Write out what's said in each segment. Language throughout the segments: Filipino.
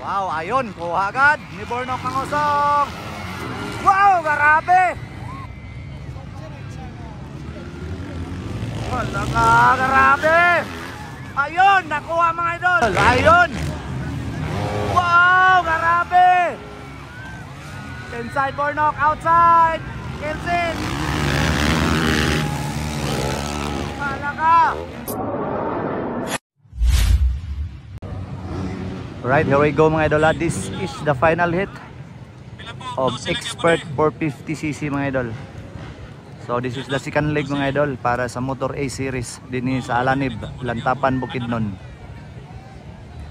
Wow, ayun, kuha agad ni Bornok Mangosong. Wow, grabe. Wala ka, grabe. Ayun, nakuha mga idol. Ayun. Wow, grabe. Inside Bornok, outside Kelsin. Wala ka. Right, here we go mga idol. This is the final hit of Expert 450cc mga idol. So this is the second leg mga idol para sa Motor A series din sa Alanib, Lantapan, Bukidnon.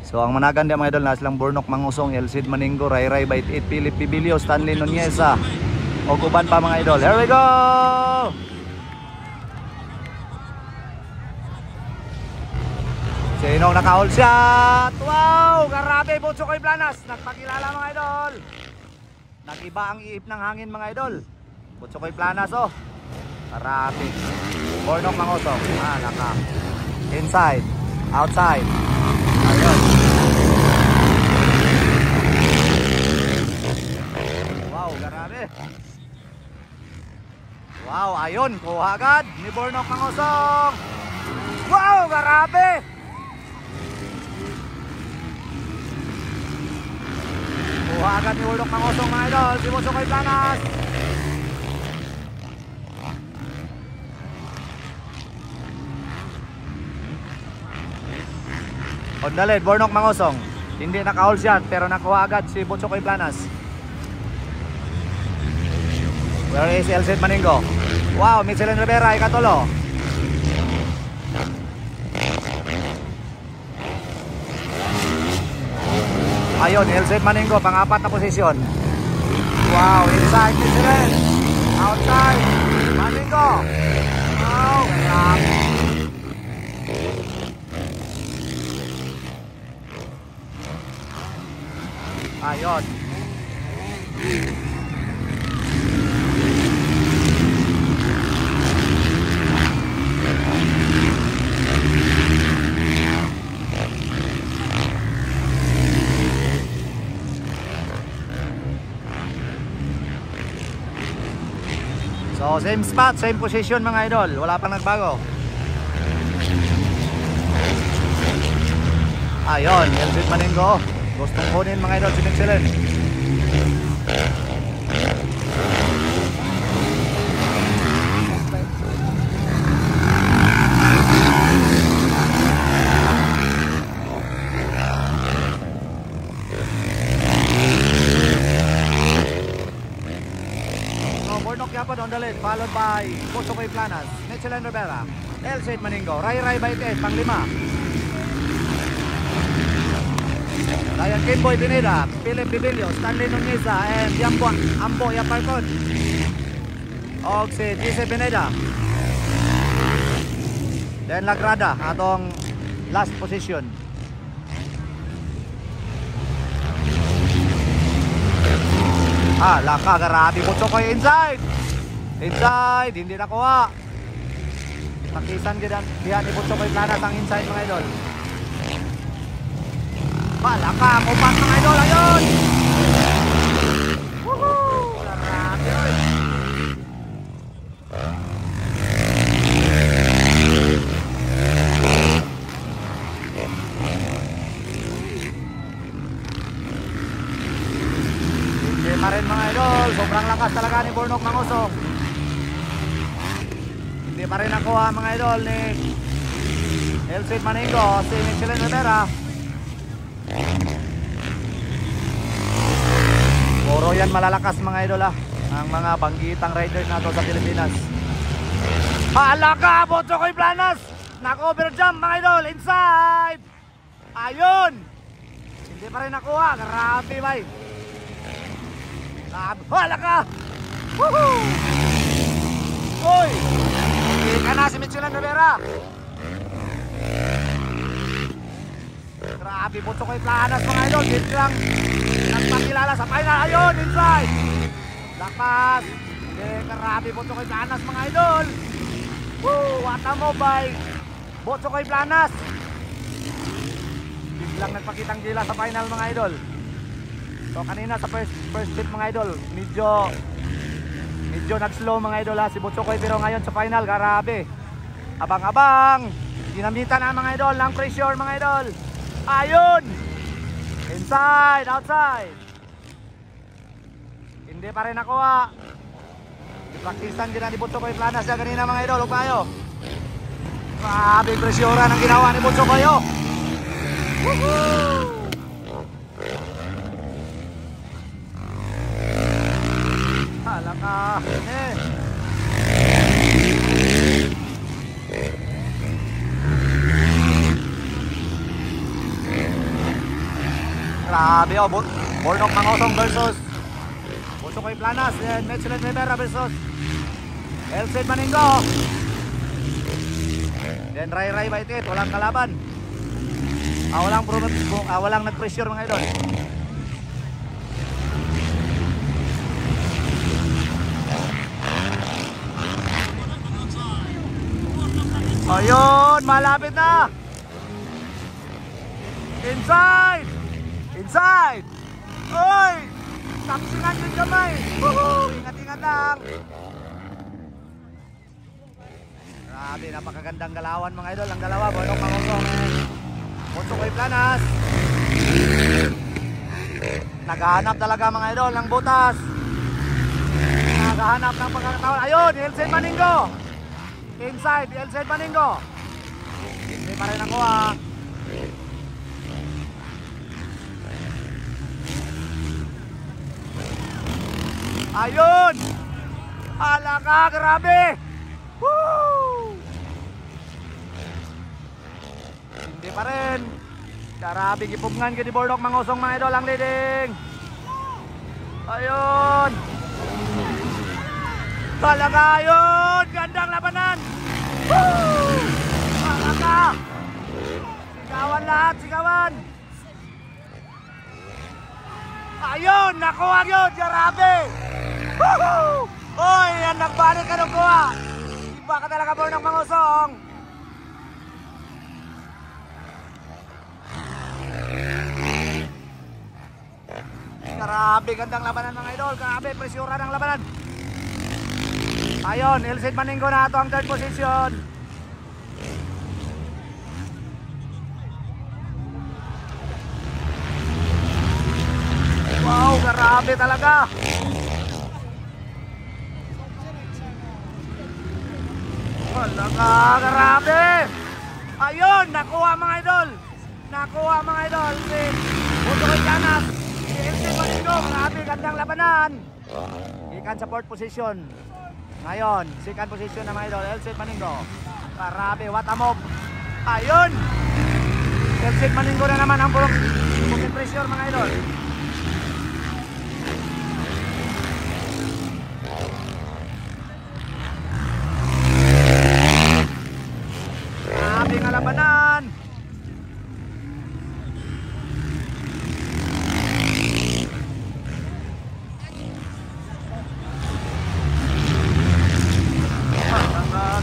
So ang managan din mga idol na silang Bornok Mangosong, Elcid Maningo, Rayray Bait 8, Philip Pibilio, Stanley Nuneza, o kuban pa mga idol. Here we go! Sinong naka-all shot? Wow! Grabe, Butsukoy Planas. Nagpakilala mga idol. Nag-iba ang iip ng hangin mga idol. Butsukoy Planas oh. Grabe. Bornok Mangosong. Naka. Inside. Outside. Ayun. Wow, grabe. Wow, ayun. Kuha agad ni Bornok Mangosong. Wow, grabe. Kuha agad ni Bornok Mangosong mga idol. Si Butsukoy Planas. On the lead, Bornok Mangosong. Hindi naka-hold shot pero nakuha agad si Butsukoy Planas. Where is Elcid Maningo? Wow, Michelin Rivera, ikatulo. Ayun, Elcid Maningo, pang-apat na posisyon. Wow, inside Michelin. Outside Maningo. Wow, grabe. Ayun. So same spot, same position mga idol. Wala pang nagbago. Ayun, Elcid Maningo. Gustong kunin mga idol si Michelin. Bornok Yapon on the lead, followed by Butsukoy Planas, Michelin Rivera, Elcid Maningo, Rayray Bait 8, pang-5. Ryan Kimboy Pineda, Philip Pibilio, Stanley Nuneza, and Ambo Yaparcon. Og si GC Pineda. Then Lagrada, atong last position. Laka, grabe. Butsukoy inside. Inside, hindi nakuha. Pakisan diyan ni Butsukoy Planas ang inside mga idol. Laka, kupat mga idol. Ayun. Woohoo! Grabe. Hindi pa rin mga idol. Sobrang lakas talaga ni Bornok Mangosong. Hindi pa rin nakuha mga idol ni Elcid Maningo, si Michelin Rivera. Puro yan malalakas mga idol ang mga banggitang riders nato sa Pilipinas. Laka, Butsukoy Planas. Naka-overjump mga idol, inside. Ayun. Hindi pa rin nakuha. Grabe bay. Laka. Woohoo. Uy. Hindi ka na si Michelin Rivera. Grabe, Butsukoy Planas mga idol. Dito lang nagpakilala sa final. Ayun, inside. Lakas. Grabe, Butsukoy Planas mga idol. Woo, what a mobile. Butsukoy Planas. Biglang nagpakitang gila sa final mga idol. So kanina sa first hit mga idol, medyo nag-slow mga idol ha, si Butsukoy, pero ngayon sa final, grabe. Abang-abang, ginamitan na mga idol ng pressure mga idol. Ayun! Inside, outside. Hindi pa rin nakuha. Praktisan din na ni Butsukoy Planas siya kanina mga idol. Huwag tayo. Grabe pressure ang ginawa ni Butsukoy. Woohoo! Hala ka. Grabe Bornok Mangosong versus Butsukoy Planas and Michelin Rivera versus Elcid Maningo. Then Ray Baitit, walang kalaban. Walang nag-pressure mga idol. Ayun, malapit na. Inside. Oy! Taksingan yung kamay. Ingat-ingat lang. Grabe, napakagandang galawan mga idol. Ang dalawa, Bornok Mangosong Butsukoy Planas. Naghahanap talaga mga idol ng butas. Naghahanap ng pagkakataon. Ayun, Elcid Maningo. Inside, Elcid Maningo. Hindi pa rin nakuha. Ayun! Hala ka, grabe! Woo! Hindi pa rin. Grabe, gipungan ka ni Bornok Mangosong mga idol ang leading. Ayun! Hala ka, ayun! Gandang labanan! Woo! Hala ka! Sigawan lahat, sigawan! Ayun! Nakuha yun! Grabe! Woohoo! Oy, yan nagbalik ka nung kuha. Iba ka talaga Bornok Mangosong. Grabe, gandang labanan mga idol. Grabe, presyura ng labanan. Ayun, Elcid Maningo na ito ang third position. Wow, grabe talaga. Wala ka, grabe! Ayun, nakuha mga idol! Nakuha mga idol! Si Butsukoy Planas, si Elcid Maningo, grabe, gandang labanan! Ikan sa fourth position. Ngayon, second position na mga idol, Elcid Maningo. Grabe, what a move! Ayun! Elcid Maningo na naman ang booking pressure mga idol. Grabe nga labanan.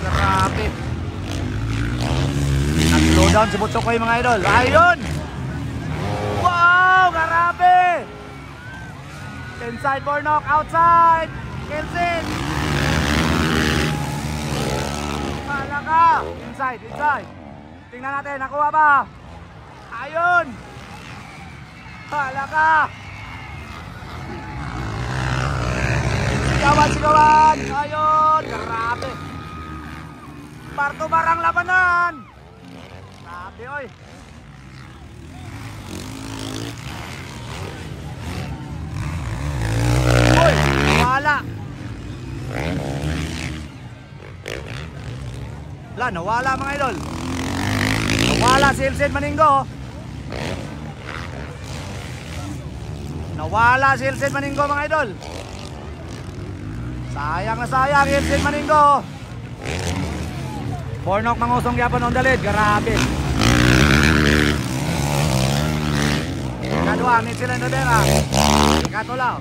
Grabe. Nag-slow down si Butsukoy mga idol. Ayun. Wow, grabe. Inside Bornok, outside Elcid. Malaka. Inside. Tingnan natin, nakuha ba? Ayun. Malaka. Sigawan. Ayun. Grabe. Barang labanan. Grabe, oy. Uy, nawala. Nawala mga idol. Nawala si Elcid Maningo. Nawala si Elcid Maningo mga idol. Sayang na sayang Elcid Maningo. Bornok Mangosong yapon on the lead. Grabe. Ikadua, Michelin Rivera. Ikatulaw.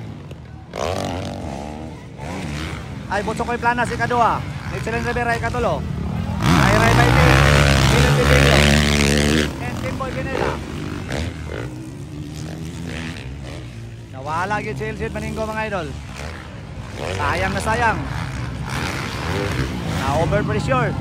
Ay, Butsukoy Planas, ikadua. Michelin Rivera, ikatulo. Ray Baitit. Philip Tibilio. And Timboy Pineda. Wala gyud si Ilsid Maninggo mga idol. Sayang na sayang. Na over pressure.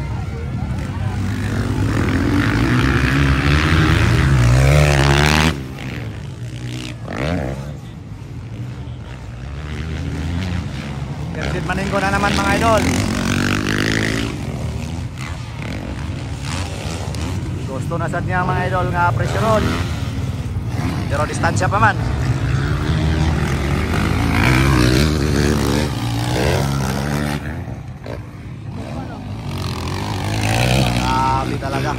Ilsid Maninggo na naman mga idol. Gusto na sad niya mga idol nga presyonon. Pero distansya pa man. Grabe talaga.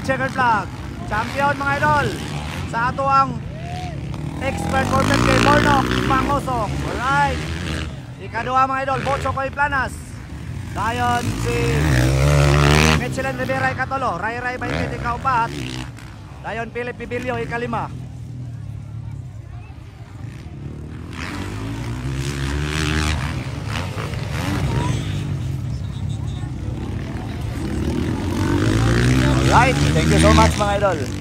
Checkered flag. Champion mga idol. Sa ato ang expert content kay Bornok Pangosong. Alright. Ikaduha mga idol, Bocho Koy Planas. Dayon si Michelin Rivera ikatulo, Ray Ray Baymit ikaupat. Dayon Philip Pibilio ikalima. Alright, thank you so much mga idol.